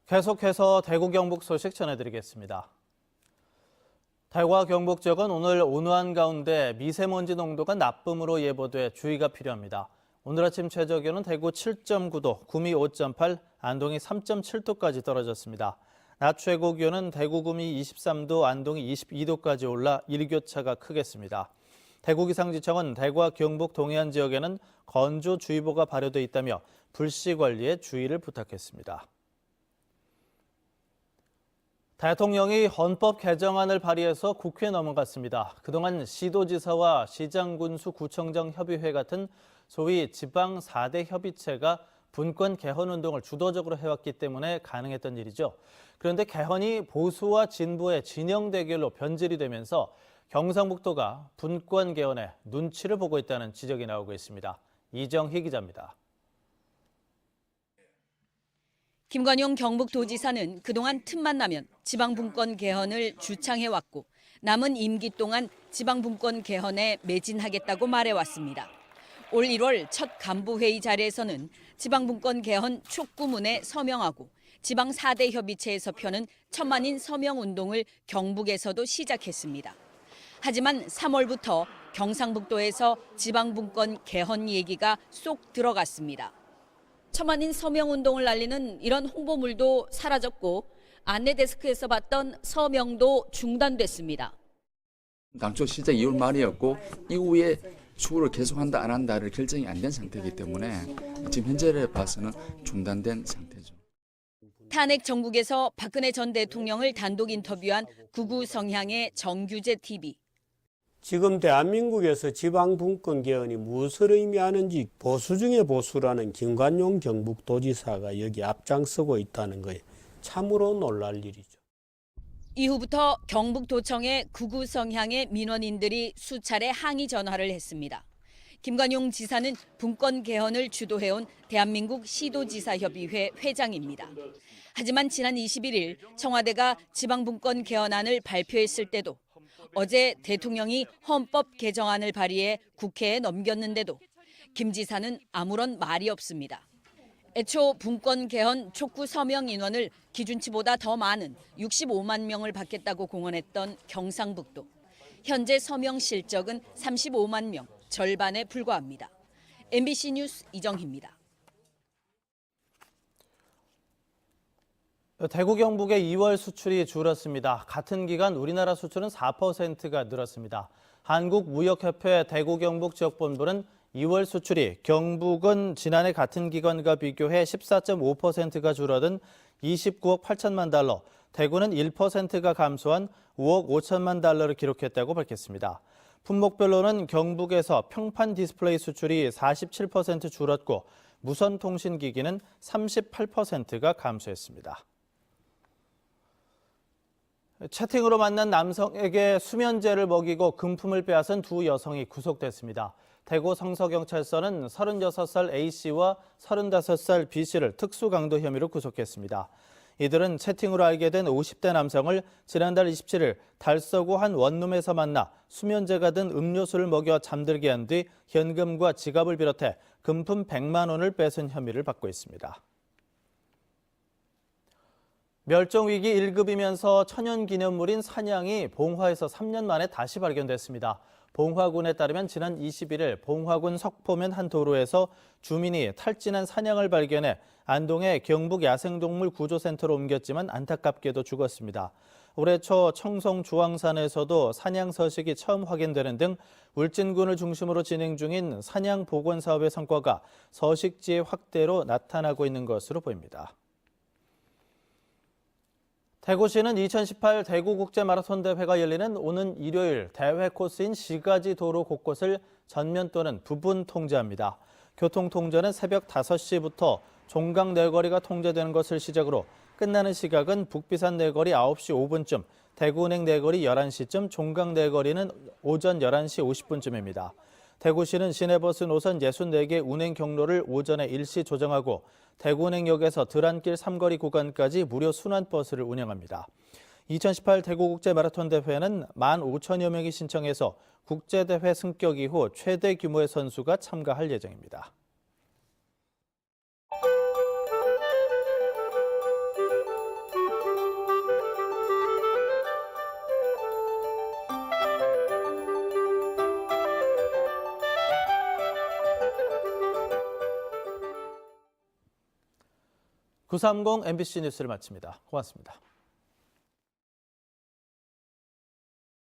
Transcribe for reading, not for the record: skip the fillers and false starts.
계속해서 대구 경북 소식 전해드리겠습니다. 대구와 경북 지역은 오늘 온화한 가운데 미세먼지 농도가 나쁨으로 예보돼 주의가 필요합니다. 오늘 아침 최저 기온은 대구 7.9도, 구미 5.8, 안동이 3.7도까지 떨어졌습니다. 낮 최고 기온은 대구 구미 23도, 안동이 22도까지 올라 일교차가 크겠습니다. 대구기상지청은 대구와 경북 동해안 지역에는 건조주의보가 발효돼 있다며 불씨 관리에 주의를 부탁했습니다. 대통령이 헌법 개정안을 발의해서 국회에 넘어갔습니다. 그동안 시도지사와 시장군수 구청장 협의회 같은 소위 지방 4대 협의체가 분권 개헌 운동을 주도적으로 해왔기 때문에 가능했던 일이죠. 그런데 개헌이 보수와 진보의 진영 대결로 변질이 되면서 경상북도가 분권 개헌에 눈치를 보고 있다는 지적이 나오고 있습니다. 이정희 기자입니다. 김관용 경북도지사는 그동안 틈만 나면 지방분권 개헌을 주창해왔고 남은 임기 동안 지방분권 개헌에 매진하겠다고 말해왔습니다. 올 1월 첫 간부회의 자리에서는 지방분권 개헌 촉구문에 서명하고 지방 4대 협의체에서 펴는 천만인 서명운동을 경북에서도 시작했습니다. 하지만 3월부터 경상북도에서 지방분권 개헌 얘기가 쏙 들어갔습니다. 천만인 서명운동을 날리는 이런 홍보물도 사라졌고 안내 데스크에서 봤던 서명도 중단됐습니다. 당초 시작 2월 말이었고 이후에 추구를 계속한다 안 한다를 결정이 안 된 상태이기 때문에 지금 현재를 봐서는 중단된 상태죠. 탄핵 정국에서 박근혜 전 대통령을 단독 인터뷰한 구구 성향의 정규재 TV. 지금 대한민국에서 지방분권 개헌이 무엇을 의미하는지 보수 중의 보수라는 김관용 경북도지사가 여기 앞장서고 있다는 거에 참으로 놀랄 일이죠. 이후부터 경북도청에 구구 성향의 민원인들이 수차례 항의 전화를 했습니다. 김관용 지사는 분권 개헌을 주도해온 대한민국 시도지사협의회 회장입니다. 하지만 지난 21일 청와대가 지방분권 개헌안을 발표했을 때도 어제 대통령이 헌법 개정안을 발의해 국회에 넘겼는데도 김 지사는 아무런 말이 없습니다. 애초 분권 개헌 촉구 서명 인원을 기준치보다 더 많은 65만 명을 받겠다고 공언했던 경상북도. 현재 서명 실적은 35만 명, 절반에 불과합니다. MBC 뉴스 이정희입니다. 대구 경북의 2월 수출이 줄었습니다. 같은 기간 우리나라 수출은 4%가 늘었습니다. 한국무역협회 대구 경북 지역본부는 2월 수출이 경북은 지난해 같은 기간과 비교해 14.5%가 줄어든 29억 8천만 달러, 대구는 1%가 감소한 5억 5천만 달러를 기록했다고 밝혔습니다. 품목별로는 경북에서 평판 디스플레이 수출이 47% 줄었고 무선통신기기는 38%가 감소했습니다. 채팅으로 만난 남성에게 수면제를 먹이고 금품을 빼앗은 두 여성이 구속됐습니다. 대구 성서경찰서는 36살 A씨와 35살 B씨를 특수강도 혐의로 구속했습니다. 이들은 채팅으로 알게 된 50대 남성을 지난달 27일 달서구 한 원룸에서 만나 수면제가 든 음료수를 먹여 잠들게 한 뒤 현금과 지갑을 비롯해 금품 100만 원을 뺏은 혐의를 받고 있습니다. 멸종위기 1급이면서 천연기념물인 산양이 봉화에서 3년 만에 다시 발견됐습니다. 봉화군에 따르면 지난 21일 봉화군 석포면 한 도로에서 주민이 탈진한 산양을 발견해 안동의 경북야생동물구조센터로 옮겼지만 안타깝게도 죽었습니다. 올해 초 청송 주황산에서도 산양 서식이 처음 확인되는 등 울진군을 중심으로 진행 중인 산양 복원 사업의 성과가 서식지의 확대로 나타나고 있는 것으로 보입니다. 대구시는 2018 대구국제마라톤 대회가 열리는 오는 일요일 대회 코스인 시가지 도로 곳곳을 전면 또는 부분 통제합니다. 교통통제는 새벽 5시부터 종강 내거리가 통제되는 것을 시작으로 끝나는 시각은 북비산 내거리 9시 5분쯤, 대구은행 내거리 11시쯤, 종강 내거리는 오전 11시 50분쯤입니다. 대구시는 시내버스 노선 64개 운행 경로를 오전에 일시 조정하고 대구은행역에서 들한길 3거리 구간까지 무료 순환버스를 운영합니다. 2018 대구국제마라톤 대회는 15,000여 명이 신청해서 국제대회 승격 이후 최대 규모의 선수가 참가할 예정입니다. (930) MBC 뉴스를 마칩니다. 고맙습니다.